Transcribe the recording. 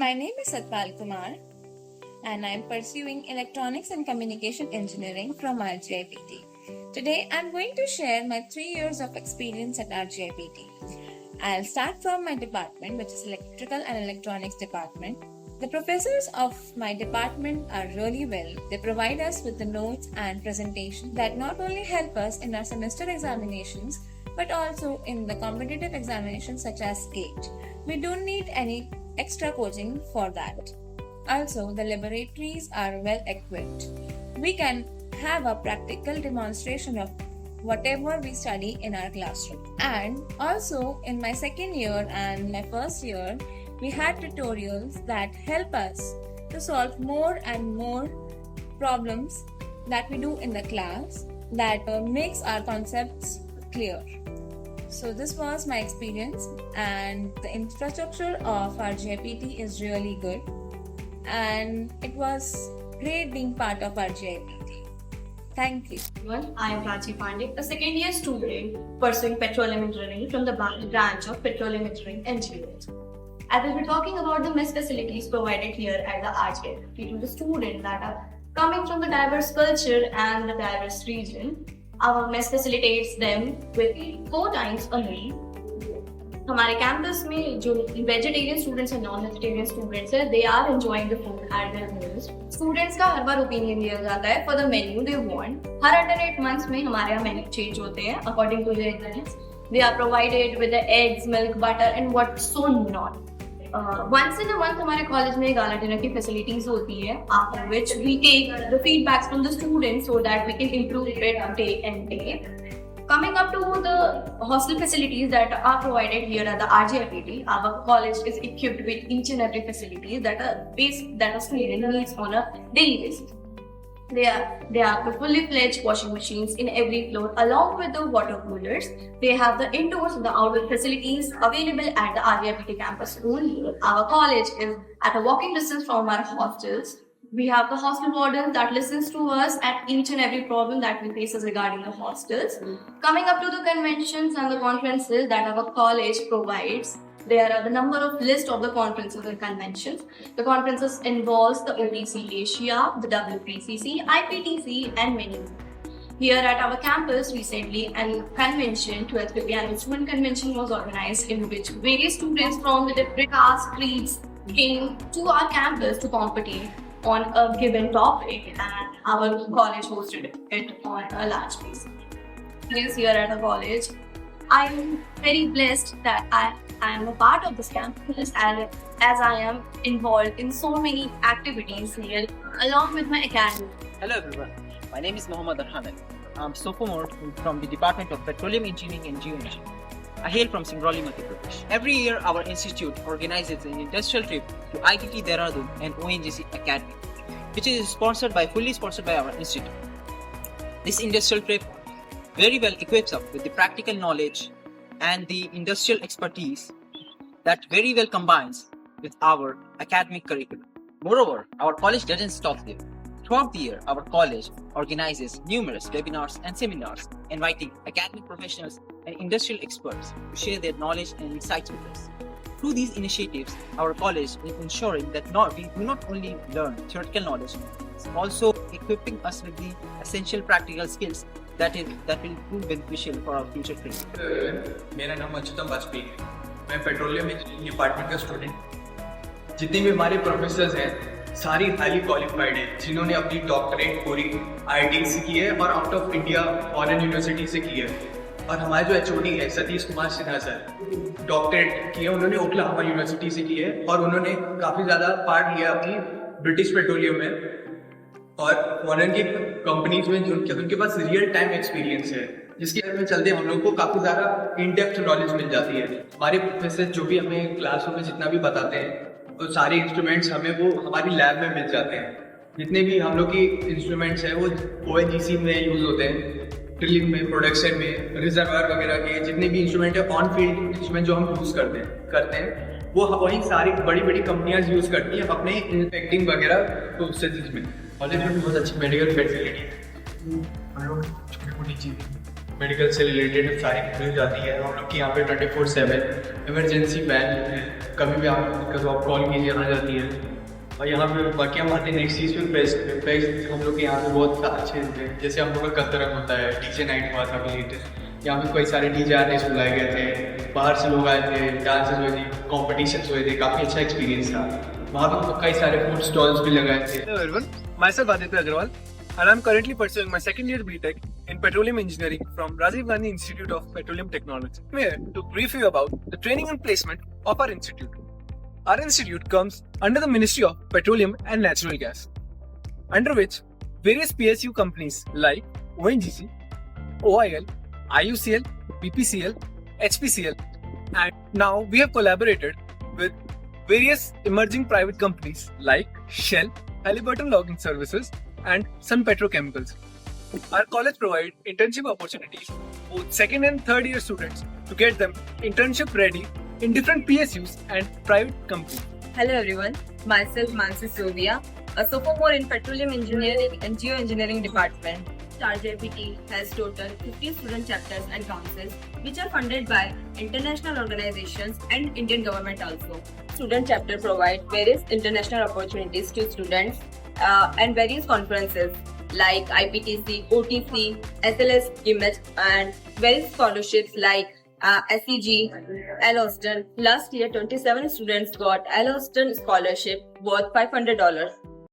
My name is Satpal Kumar and I am pursuing Electronics and Communication Engineering from RGIPT. Today I am going to share my 3 years of experience at RGIPT. I'll start from my department, which is Electrical and Electronics department. The professors of my department are really well. They provide us with the notes and presentation that not only help us in our semester examinations but also in the competitive examinations such as GATE. We don't need any extra coaching for that. Also, the laboratories are well equipped. We can have a practical demonstration of whatever we study in our classroom. And also, in my second year and my first year, we had tutorials that help us to solve more and more problems that we do in the class that makes our concepts clear. So this was my experience, and the infrastructure of our GIPT is really good, and it was great being part of our GIPT. Thank you. Everyone, I am Prachi Pandey, a second year student pursuing petroleum engineering from the branch of petroleum engineering engineering. I will be talking about the mess facilities provided here at the RGIPT to the students that are coming from the diverse culture and the diverse region. Our mess facilitates them with 4 times a meal. हमारे campus में जो vegetarian students हैं, non vegetarian students हैं, they are enjoying the food at their meals. Students का हर बार opinion लिया जाता है for the menu they want. हर अल्टरनेट मंथ्स में हमारे यहाँ मेन्यू चेंज होते हैं according to their needs. They are provided with the eggs, milk, butter and what so not. Once in a month हमारे कॉलेज में गाला डिनर की facilities होती है, after which we take the feedbacks from the students so that we can improve it day and day. Coming up to the hostel facilities that are provided here at the RGIPT, our college is equipped with each and every facility that a student needs on a daily basis. They have the fully fledged washing machines in every floor along with the water coolers. They have the indoors and the outdoor facilities available at the RGIPT campus only. Our college is at a walking distance from our hostels. We have the hostel warden that listens to us at each and every problem that we face regarding the hostels. Coming up to the conventions and the conferences that our college provides, there are the number of list of the conferences and conventions. The conferences involves the OTC Asia, the WPCC, IPTC and many more. Here at our campus recently, a convention, 12th Annual Student Convention was organized in which various students from the different caste, creeds came to our campus to compete on a given topic, and our college hosted it on a large basis. Here at the college, I am very blessed that I am a part of this campus, and as I am involved in so many activities here along with my academy. Hello everyone, my name is Mohammad Arhaman. I'm sophomore from the Department of Petroleum Engineering and Geoengineering. I hail from Singrauli, Madhya Pradesh. Every year our institute organizes an industrial trip to ITT Dehradun and ONGC Academy, which is fully sponsored by our institute. This industrial trip very well equips us with the practical knowledge and the industrial expertise that very well combines with our academic curriculum. Moreover, our college doesn't stop there. Throughout the year, our college organizes numerous webinars and seminars inviting academic professionals and industrial experts to share their knowledge and insights with us. Through these initiatives, our college is ensuring that we do not only learn theoretical knowledge, but also equipping us with the essential practical skills that will prove beneficial for our future career. मेरा नाम अच्युतम वाजपेयी है. मैं petroleum engineering department का student. जितने भी हमारे professors हैं सारी हाईली क्वालिफाइड हैं, जिन्होंने अपनी डॉक्टरेट पूरी IIT से की है और out of India foreign university से की है. और हमारे जो HOD है सतीश कुमार सिन्हा सर, डॉक्टरेट की है उन्होंने ओक्लाहोमा यूनिवर्सिटी से की है और उन्होंने काफ़ी ज़्यादा पार्ट लिया अपनी ब्रिटिश पेट्रोलियम में और फॉरेन की कंपनीज में उनके पास रियल टाइम एक्सपीरियंस है, जिसके में चलते हम लोग को काफ़ी ज़्यादा इन डेप्थ नॉलेज मिल जाती है. हमारे प्रोफेसर जो भी हमें क्लासरूम में जितना भी बताते हैं वो सारे इंस्ट्रूमेंट्स हमें वो हमारी लैब में मिल जाते हैं. जितने भी हम लोग की इंस्ट्रूमेंट्स हैं वो ONGC में यूज़ होते हैं, ड्रिलिंग में, प्रोडक्शन में, रिजर्वायर वगैरह के जितने भी इंस्ट्रूमेंट है ऑन फील्ड इंस्ट्रूमेंट जो हम यूज़ करते हैं वो वही सारी बड़ी बड़ी कंपनियां यूज़ करती हैं अपने इंस्पेक्टिंग वगैरह प्रोसेसेस में. कॉलेज में बहुत अच्छी मेडिकल फैसिलिटी है, छोटी मोटी चीज़ें मेडिकल से रिलेटेड सारी मिल जाती है। हम लोग की यहाँ पे 24/7 इमरजेंसी वैन है, कभी भी आप कॉल कीजिए आ जाती है। और यहाँ पे बाकी हम आते हैं नेक्स्ट चीज़ पे बेस्ट हम लोग के यहाँ पे बहुत अच्छे हैं। जैसे हम लोग का कल्चर होता है, डीजे नाइट हुआ था अभी लेटेस्ट, यहाँ पे कई सारे डीजे आर्टिस्ट बुलाए गए थे, बाहर से लोग आए थे, डांसेस हुए थे, कॉम्पिटिशन्स हुए थे, काफ़ी अच्छा एक्सपीरियंस था। वहाँ पे कई सारे फूड स्टॉल्स भी लगाए थे। Hello everyone, myself Aditya Agrawal and I'm currently pursuing my second year BTech in Petroleum Engineering from Rajiv Gandhi Institute of Petroleum Technology. I'm here to brief you about the training and placement of our institute. Our institute comes under the Ministry of Petroleum and Natural Gas, under which various PSU companies like ONGC, OIL, IUCL, BPCL, HPCL, and now we have collaborated with various emerging private companies like Shell, Halliburton Logging Services, and Sun Petrochemicals. Our college provides internship opportunities for both second and third year students to get them internship ready in different PSUs and private companies. Hello everyone, myself Mansi Sylvia, a sophomore in Petroleum Engineering and Geoengineering Department. RJPT has total 50 student chapters and councils which are funded by international organizations and Indian government also. Student chapter provide various international opportunities to students and various conferences like IPTC, OTC, SLS, GIMET and various scholarships like SEG, Al Austin. Last year, 27 students got Al Austin scholarship worth $500.